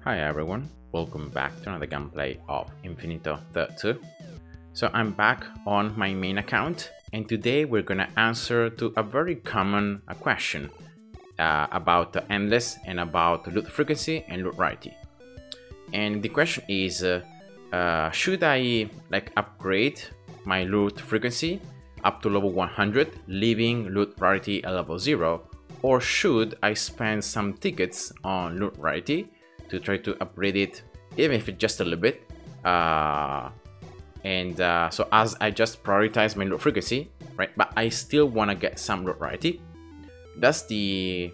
Hi everyone, welcome back to another gameplay of Infinitode 2. So I'm back on my main account and today we're gonna answer to a very common question about the endless and about loot frequency and loot rarity. And the question is, should I upgrade my loot frequency up to level 100, leaving loot rarity at level 0, or should I spend some tickets on loot rarity to try to upgrade it, even if it's just a little bit. So as I just prioritize my loot frequency, right? But I still want to get some loot rarity. That's the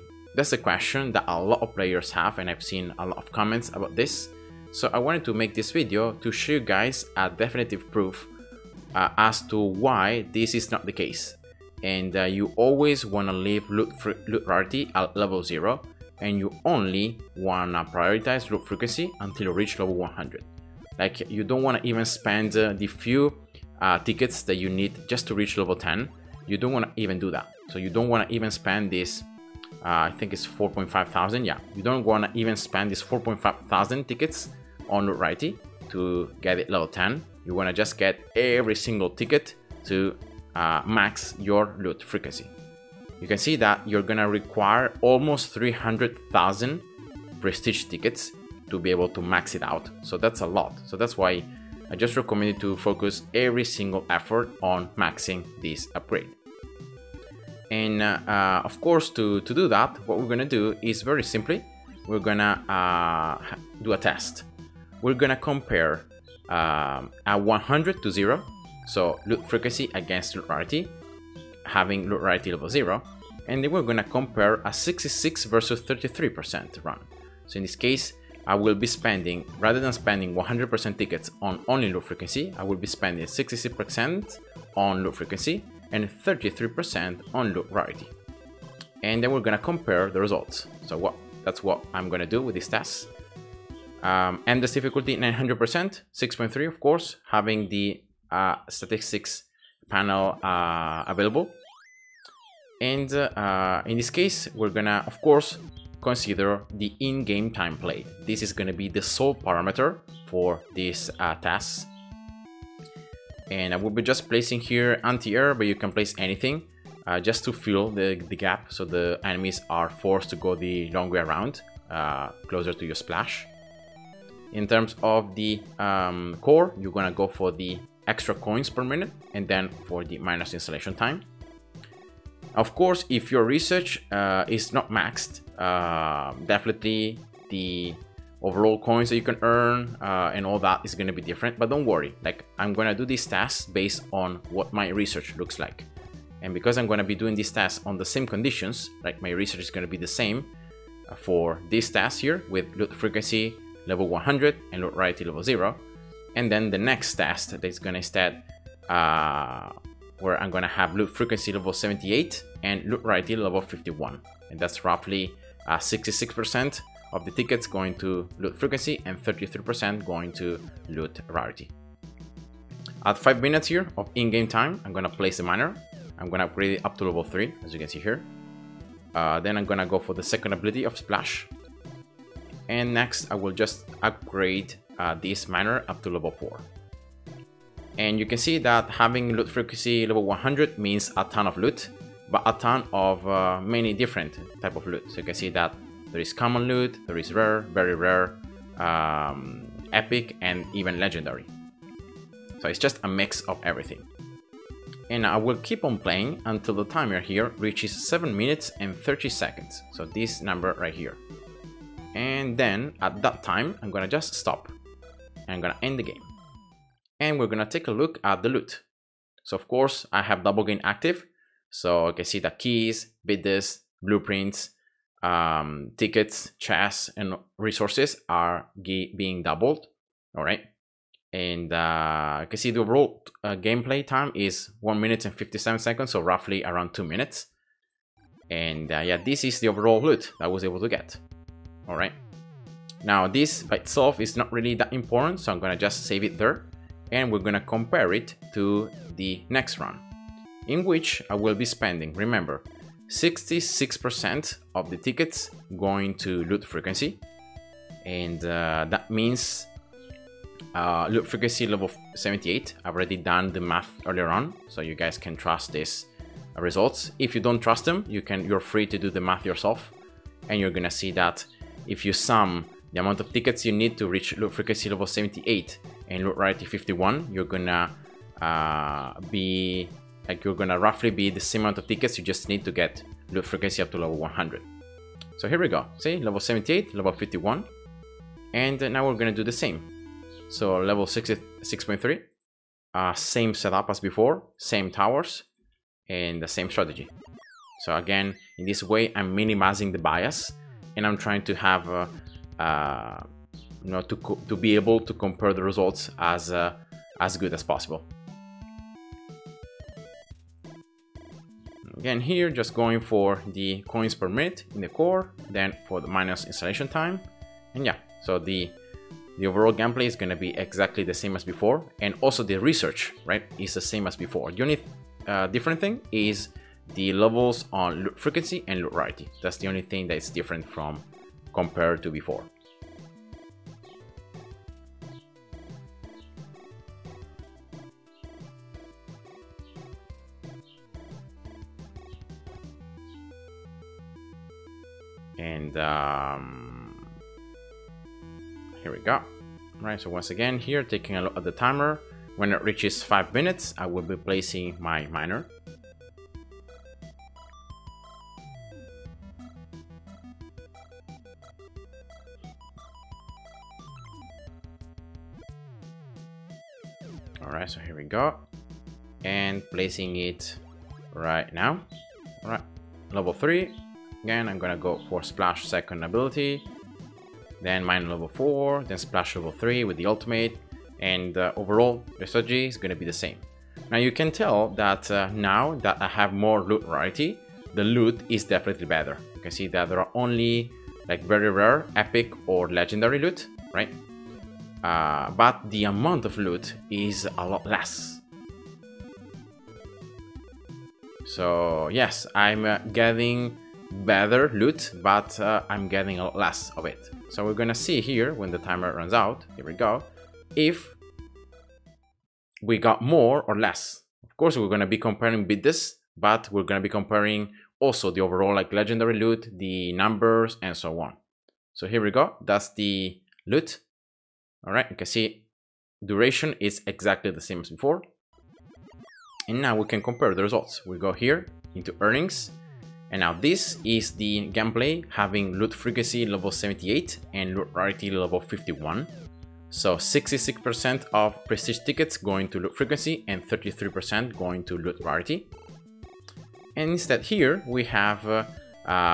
question that a lot of players have, and I've seen a lot of comments about this. So I wanted to make this video to show you guys a definitive proof as to why this is not the case. And you always want to leave loot rarity at level 0. And you only wanna prioritize loot frequency until you reach level 100. Like, you don't wanna even spend the few tickets that you need just to reach level 10. You don't wanna even do that. So you don't wanna even spend this, I think it's 4.5 thousand. Yeah, you don't wanna even spend this 4.5 thousand tickets on loot rarity to get it level 10. You wanna just get every single ticket to max your loot frequency. You can see that you're gonna require almost 300,000 prestige tickets to be able to max it out. So that's a lot. So that's why I just recommend you to focus every single effort on maxing this upgrade. And of course, to do that, what we're gonna do is very simply, we're gonna do a test. We're gonna compare a 100 to 0, so loot frequency against loot rarity, having loot rarity level 0, and then we're gonna compare a 66 versus 33% run. So in this case, I will be spending, rather than spending 100% tickets on only loot frequency, I will be spending 66% on loot frequency and 33% on loot rarity. And then we're gonna compare the results. So that's what I'm gonna do with this test. And this difficulty 900%, 6.3 of course, having the statistics panel available. And in this case, we're gonna of course consider the in-game time played. This is gonna be the sole parameter for this task. And I will be just placing here anti-air, but you can place anything just to fill the gap, so the enemies are forced to go the long way around, closer to your splash. In terms of the core, you're gonna go for the extra coins per minute, and then for the minus installation time. Of course, if your research is not maxed, definitely the overall coins that you can earn and all that is going to be different. But don't worry, like, I'm going to do these tasks based on what my research looks like. And because I'm going to be doing these tasks on the same conditions, like my research is going to be the same for this task here with loot frequency level 100 and loot rarity level 0. And then the next task that is going to instead, where I'm going to have loot frequency level 78 and loot rarity level 51. And that's roughly 66% of the tickets going to loot frequency and 33% going to loot rarity. At 5 minutes here of in-game time, I'm going to place the miner. I'm going to upgrade it up to level 3, as you can see here. Then I'm going to go for the second ability of Splash. And next, I will just upgrade this miner up to level 4. And you can see that having loot frequency level 100 means a ton of loot, but a ton of many different type of loot. So you can see that there is common loot, there is rare, very rare, epic, and even legendary. So it's just a mix of everything. And I will keep on playing until the timer here reaches 7 minutes and 30 seconds. So this number right here. And then at that time, I'm gonna just stop. And I'm gonna end the game. And we're gonna take a look at the loot. So of course, I have double gain active. So you can see that keys, bids, blueprints, tickets, chests, and resources are being doubled. All right. And you can see the overall gameplay time is 1 minute and 57 seconds. So roughly around 2 minutes. And yeah, this is the overall loot that I was able to get. All right. Now this by itself is not really that important. So I'm gonna just save it there. And we're gonna compare it to the next run, in which I will be spending, remember, 66% of the tickets going to loot frequency and that means loot frequency level 78. I've already done the math earlier on, so you guys can trust these results. If you don't trust them, you're free to do the math yourself, and you're gonna see that if you sum the amount of tickets you need to reach loot frequency level 78 and loot rarity 51, you're gonna roughly be the same amount of tickets you just need to get loot frequency up to level 100. So here we go. See, level 78, level 51, and now we're gonna do the same. So level 6.3, same setup as before, same towers, and the same strategy. So again, in this way, I'm minimizing the bias, and I'm trying to have to be able to compare the results as good as possible. Again, here just going for the coins per minute in the core, then for the minus installation time, and yeah, so the overall gameplay is going to be exactly the same as before, and also the research, right, is the same as before. The only different thing is the levels on loot frequency and loot rarity. That's the only thing that is different from compared to before. And here we go. Right, so once again here, taking a look at the timer. When it reaches 5 minutes, I will be placing my miner. Alright, so here we go. And placing it right now. Alright, level 3. Again, I'm gonna go for splash second ability, then mine level 4, then splash level 3 with the ultimate, and overall the strategy is gonna be the same. Now you can tell that now that I have more loot rarity, the loot is definitely better. You can see that there are only like very rare, epic, or legendary loot, right? But the amount of loot is a lot less. So yes, I'm getting better loot, but I'm getting a lot less of it. So we're gonna see here when the timer runs out, here we go, if we got more or less. Of course, we're gonna be comparing bids, but we're gonna be comparing also the overall like legendary loot, the numbers, and so on. So here we go, that's the loot. All right, you can see duration is exactly the same as before. And now we can compare the results. We go here into earnings. And now this is the gameplay having loot frequency level 78 and loot rarity level 51. So 66% of prestige tickets going to loot frequency and 33% going to loot rarity. And instead here we have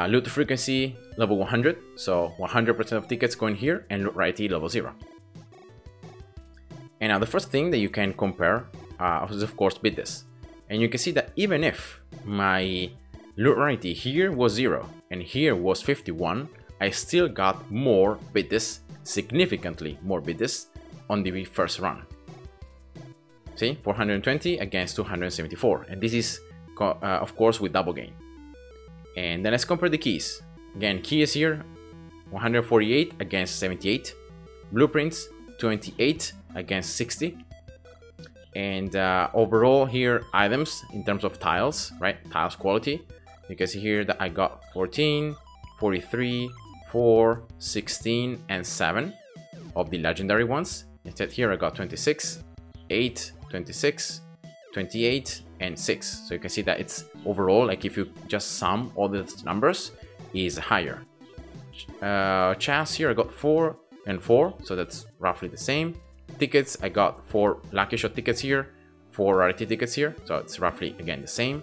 loot frequency level 100. So 100% of tickets going here and loot rarity level 0. And now the first thing that you can compare is of course bid this. And you can see that even if my loot rarity here was 0 and here was 51, I still got more bids, significantly more bids on the first run. See, 420 against 274, and this is of course with double gain. And then let's compare the keys. Again, keys here 148 against 78, blueprints 28 against 60. And overall here items in terms of tiles, right, tiles quality, you can see here that I got 14, 43, 4, 16, and 7 of the legendary ones. Instead here I got 26, 8, 26, 28, and 6. So you can see that it's overall, like if you just sum all these numbers, is higher. Chance here I got 4 and 4, so that's roughly the same. Tickets, I got 4 lucky shot tickets here, 4 rarity tickets here, so it's roughly again the same.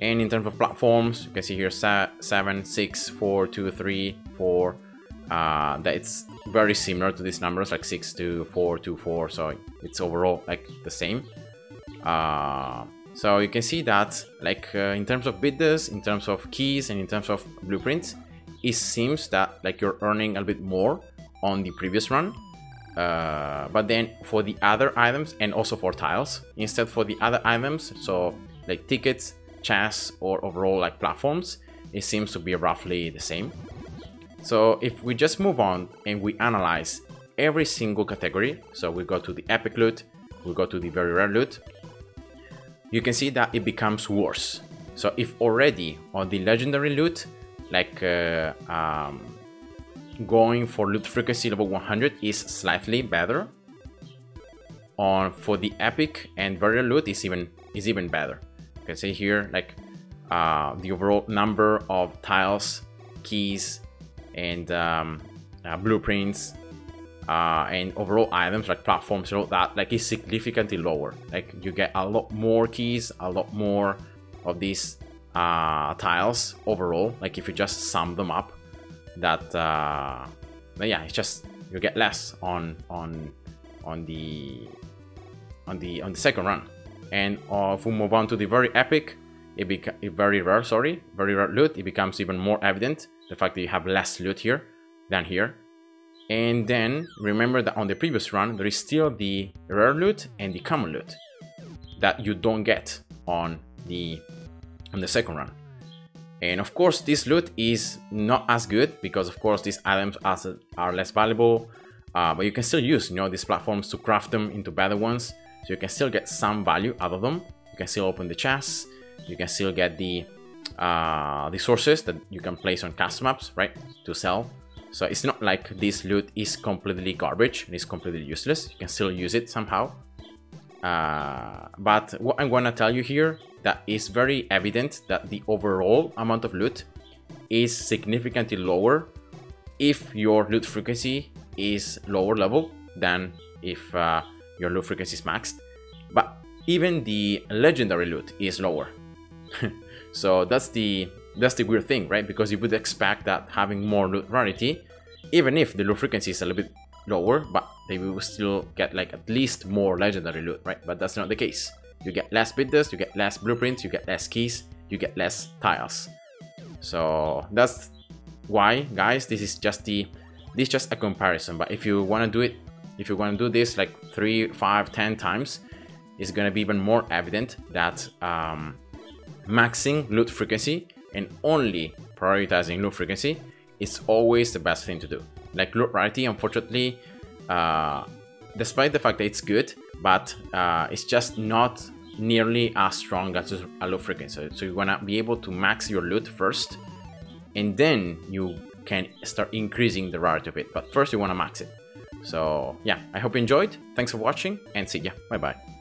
And in terms of platforms, you can see here 7, 6, 4, 2, 3, 4. That it's very similar to these numbers, like 6, 2, 4, 2, 4. So it's overall like the same. So you can see that like in terms of bids, in terms of keys, and in terms of blueprints, it seems that like you're earning a bit more on the previous run. But then for the other items and also for tiles, instead for the other items, so like tickets, chests, or overall like platforms, it seems to be roughly the same. So if we just move on and we analyze every single category, so we go to the epic loot, we go to the very rare loot, you can see that it becomes worse. So if already on the legendary loot, like going for loot frequency level 100 is slightly better, for the epic and very rare loot is even better. You can see here, like the overall number of tiles, keys, and blueprints, and overall items like platforms, all that, like, is significantly lower. Like, you get a lot more keys, a lot more of these tiles overall. Like, if you just sum them up, that but yeah, it's just you get less on the second run. And if we move on to the very epic, very rare loot, it becomes even more evident the fact that you have less loot here than here. And then remember that on the previous run there is still the rare loot and the common loot that you don't get on the second run. And of course this loot is not as good because of course these items are less valuable, but you can still use, you know, these platforms to craft them into better ones, so you can still get some value out of them. You can still open the chests, you can still get the sources that you can place on custom maps, right, to sell. So it's not like this loot is completely garbage and it's completely useless. You can still use it somehow. But what I'm gonna tell you here, that is very evident that the overall amount of loot is significantly lower if your loot frequency is lower level than if your loot frequency is maxed. But even the legendary loot is lower. So that's the weird thing, right? Because you would expect that having more loot rarity, even if the loot frequency is a little bit lower, but they will still get like at least more legendary loot, right? But that's not the case. You get less bit dust, you get less blueprints, you get less keys, you get less tiles. So that's why, guys, this is just a comparison. But if you want to do it, if you want to do this like 3, 5, 10 times, it's going to be even more evident that maxing loot frequency and only prioritizing loot frequency is always the best thing to do. Like, loot rarity, unfortunately, despite the fact that it's good, but it's just not nearly as strong as a loot frequency. So you want to be able to max your loot first, and then you can start increasing the rarity of it. But first you want to max it. So yeah, I hope you enjoyed. Thanks for watching, and see ya. Bye bye.